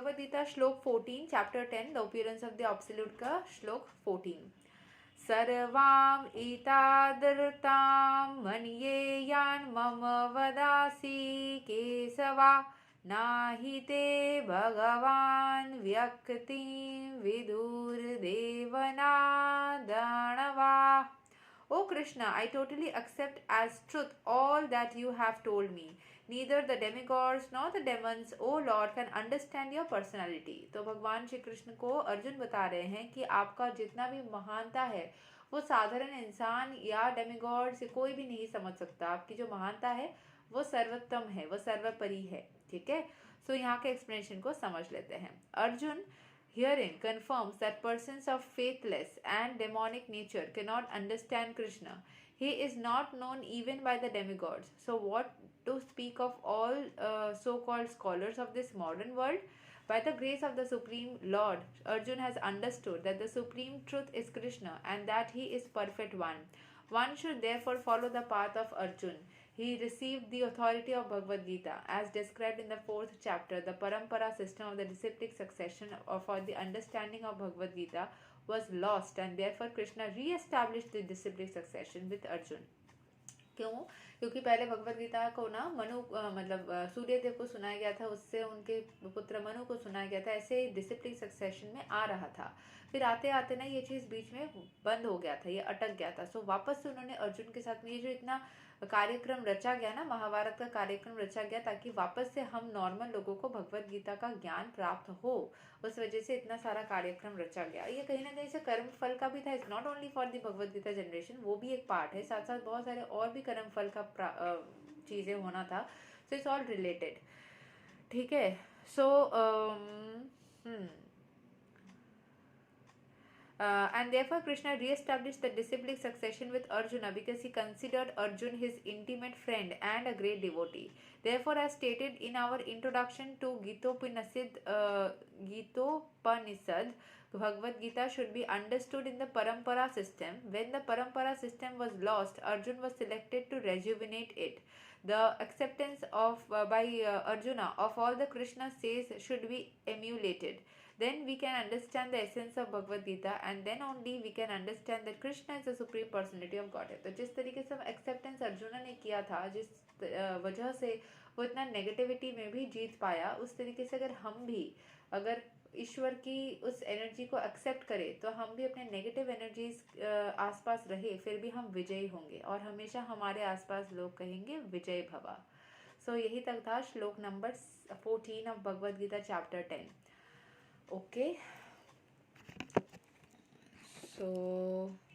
भगवद गीता श्लोक 14 chapter 10 the appearance of the absolute का श्लोक 14। सर्वाम एतादृतां मन्येयान् मम वदासि केशवा नाहि ते भगवान् व्यक्तिं विदुर्देवनादानवा। O Krishna, I totally accept as truth all that you have told me. Neither the demigods nor the demons, O Lord, can understand your personality. तो भगवान श्री कृष्ण को अर्जुन बता रहे हैं कि आपका जितना भी महानता है वो साधारण इंसान या डेमिगॉड से कोई भी नहीं समझ सकता। आपकी जो महानता है वो सर्वोत्तम है, वो सर्वोपरि है। ठीक है, सो यहाँ के एक्सप्लेनेशन को समझ लेते हैं। Arjun herein confirms that persons of faithless and demonic nature cannot understand Krishna. He is not known even by the demigods. So what to speak of all so-called scholars of this modern world? By the grace of the Supreme Lord, Arjun has understood that the supreme truth is Krishna and that he is perfect one. One should therefore follow the path of Arjun. He received the authority of Bhagavad Gita as described in the 4th chapter. The Parampara system of the disciplic succession for the understanding of Bhagavad Gita was lost and therefore Krishna re-established the disciplic succession with Arjun. क्यों? क्योंकि पहले भगवद गीता को ना मनु मतलब सूर्य देव को सुनाया गया था, उससे उनके पुत्र मनु को सुनाया गया था, ऐसे डिसिप्लिन सक्सेशन में आ रहा था। फिर आते आते ना ये चीज़ बीच में बंद हो गया था, ये अटक गया था। सो वापस से उन्होंने अर्जुन के साथ में ये जो इतना कार्यक्रम रचा गया ना, महाभारत का कार्यक्रम रचा गया ताकि वापस से हम नॉर्मल लोगों को भगवद गीता का ज्ञान प्राप्त हो, उस वजह से इतना सारा कार्यक्रम रचा गया। ये कहीं ना कहीं से कर्म फल का भी था। It's not only for the Bhagavad Gita generation, वो भी एक पार्ट है, साथ साथ बहुत सारे और भी कर्म फल का चीज़ें होना था। So it's all related. ठीक है, सो and therefore Krishna re-established the disciplic succession with Arjuna because he considered Arjun his intimate friend and a great devotee. Therefore, as stated in our introduction to Gitopanishad, Bhagavad Gita should be understood in the Parampara system. When the Parampara system was lost, Arjun was selected to rejuvenate it. The acceptance of by Arjuna of all the Krishna says should be emulated. Then we can understand the essence of Bhagavad Gita and then only we can understand that Krishna is the supreme personality of Godhead. तो जिस तरीके से acceptance Arjun ने किया था, जिस वजह से वो इतना नेगेटिविटी में भी जीत पाया, उस तरीके से अगर हम भी अगर ईश्वर की उस एनर्जी को एक्सेप्ट करें तो हम भी अपने नेगेटिव एनर्जीज आसपास रहे, फिर भी हम विजयी होंगे और हमेशा हमारे आसपास लोग कहेंगे विजय भवा। सो यही तक था श्लोक number 14 of Bhagavad Gita chapter 10। Okay, so